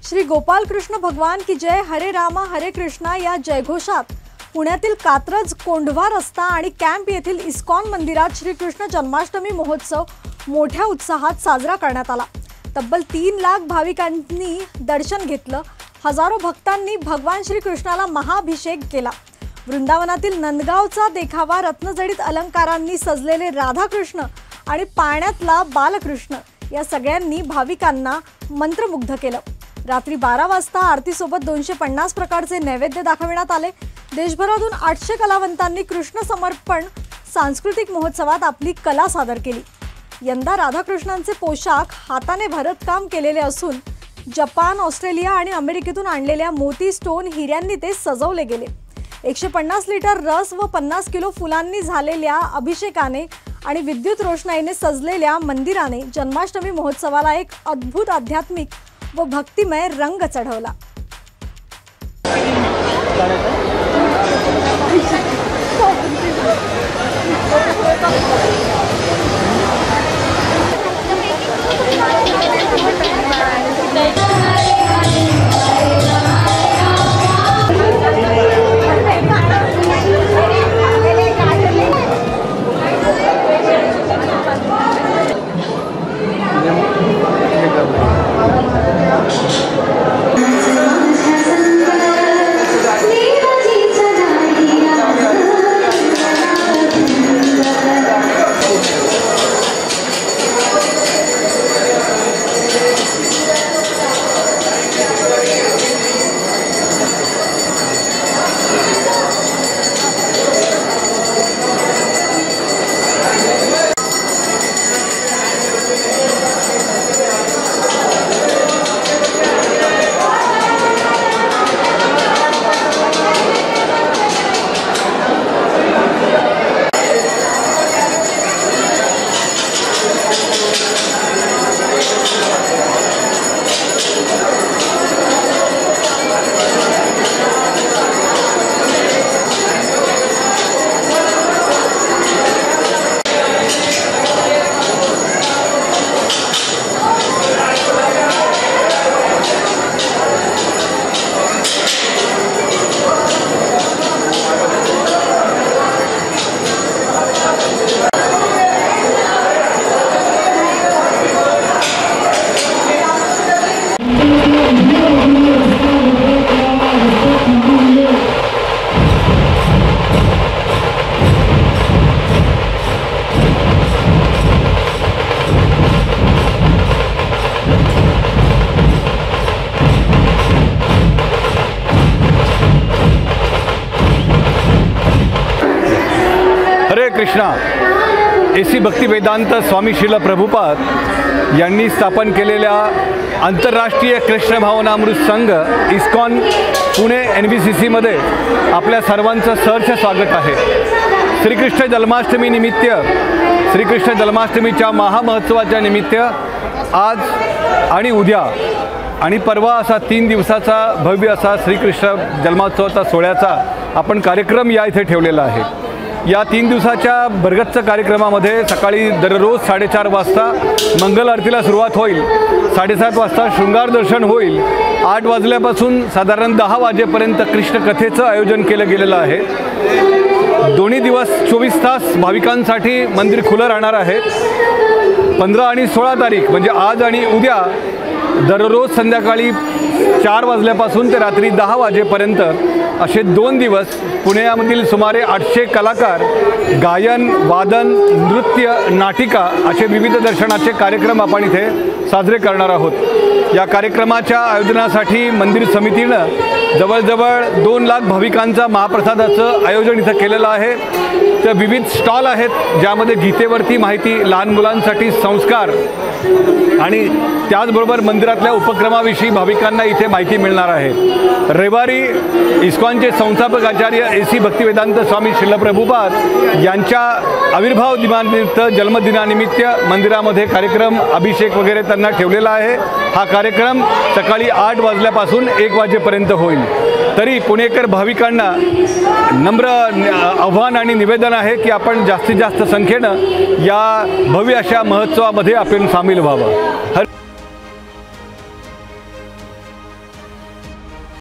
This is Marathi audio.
श्री गोपाल कृष्ण भगवान की जय, हरे रामा हरे कृष्णा या जयघोषात पुण्यातील कात्रज कोंढवा रस्ता आणि कॅम्प येथील इस्कॉन मंदिरात श्रीकृष्ण जन्माष्टमी महोत्सव मोठ्या उत्साहात साजरा करण्यात आला। तब्बल 3 लाख भाविकांनी दर्शन घेतलं। हजारो भक्तांनी भगवान श्रीकृष्णाला महाअभिषेक केला। वृंदावनातील नंदगावचा देखावा रत्नजडित अलंकारांनी सजलेले राधाकृष्ण आणि पाण्यातला बालकृष्ण या सगळ्यांनी भाविकांना मंत्रमुग्ध केलं। रात्री 12 वाजता आरतीसोबत 250 प्रकारचे नैवेद्य दाखवण्यात आले। देशभरातून 800 कलावंतांनी कृष्ण समर्पण सांस्कृतिक महोत्सवात आपली कला सादर केली। यंदा राधाकृष्णांचे पोशाख हाताने भरतकाम केलेले असून जपान, ऑस्ट्रेलिया आणि अमेरिकेतून आणलेल्या मोती स्टोन हिऱ्यांनी ते सजवले गेले। 150 लिटर रस व 50 किलो फुलांनी झालेल्या अभिषेकाने आणि विद्युत रोषणाईने सजलेल्या मंदिराने जन्माष्टमी महोत्सवाला एक अद्भुत आध्यात्मिक व भक्तिमय रंग चढवला। हरे कृष्णा। एसी भक्ती वेदांत स्वामी श्रील प्रभुपाद यांनी स्थापन केलेल्या आंतरराष्ट्रीय कृष्ण भावनामृत संघ इस्कॉन पुणे NBCC मध्ये आपल्या सर्वांचं सहर्ष स्वागत आहे। श्रीकृष्ण जन्माष्टमी निमित्त श्रीकृष्ण जन्माष्टमीच्या महामहोत्सवाच्या निमित्त आज आणि उद्या आणि परवा असा 3 दिवसाचा भव्य असा श्रीकृष्ण जन्मोत्सवाचा सोहळ्याचा आपण कार्यक्रम या इथे ठेवलेला आहे। या 3 दिवसाच्या भरगच्च कार्यक्रमामध्ये सकाळी दररोज 4:30 वाजता मंगल आरतीला सुरुवात होईल। 7:30 वाजता शृंगार दर्शन होईल। 8 वाजल्यापासून साधारण 10 वाजेपर्यंत कृष्ण कथेचं आयोजन केलं गेलेलं आहे। दोन्ही दिवस 24 तास भाविकांसाठी मंदिर खुलं राहणार आहे। 15 आणि 16 तारीख म्हणजे आज आणि उद्या दररोज संध्याकाळी 4 वाजल्यापासून ते रात्री 10 वाजेपर्यंत असे 2 दिवस पुण्यामधील सुमारे 800 कलाकार गायन, वादन, नृत्य, नाटिका असे विविध दर्शनाचे कार्यक्रम आपण इथे साजरे करणार आहोत। या कार्यक्रमाच्या आयोजनासाठी मंदिर समितीनं जवळजवळ 2 लाख भाविकांचा महाप्रसादाचं आयोजन इथं केलेलं आहे। तर विविध स्टॉल आहेत ज्यामध्ये गीतेवरती माहिती, लहान मुलांसाठी संस्कार आणि त्याचबरोबर मंदिरातल्या उपक्रमाविषयी भाविकांना इथे माहिती मिळणार आहे। रविवारी इस्कॉनचे संस्थापक आचार्य एसी भक्ती वेदांत स्वामी श्रील प्रभुपाद यांच्या आविर्भाव दिनानिमित्त जन्मदिनानिमित्त मंदिरामध्ये कार्यक्रम, अभिषेक वगैरे त्यांना ठेवलेला आहे। हा कार्यक्रम सकाळी 8 वाजल्यापासून 1 वाजेपर्यंत होईल। तरी पुणेकर भाविकांना नम्र आव्हान आणि निवेदन आहे की आपण जास्तीत जास्त संख्येनं या भव्य अशा महोत्सवामध्ये आपण सामील व्हावं।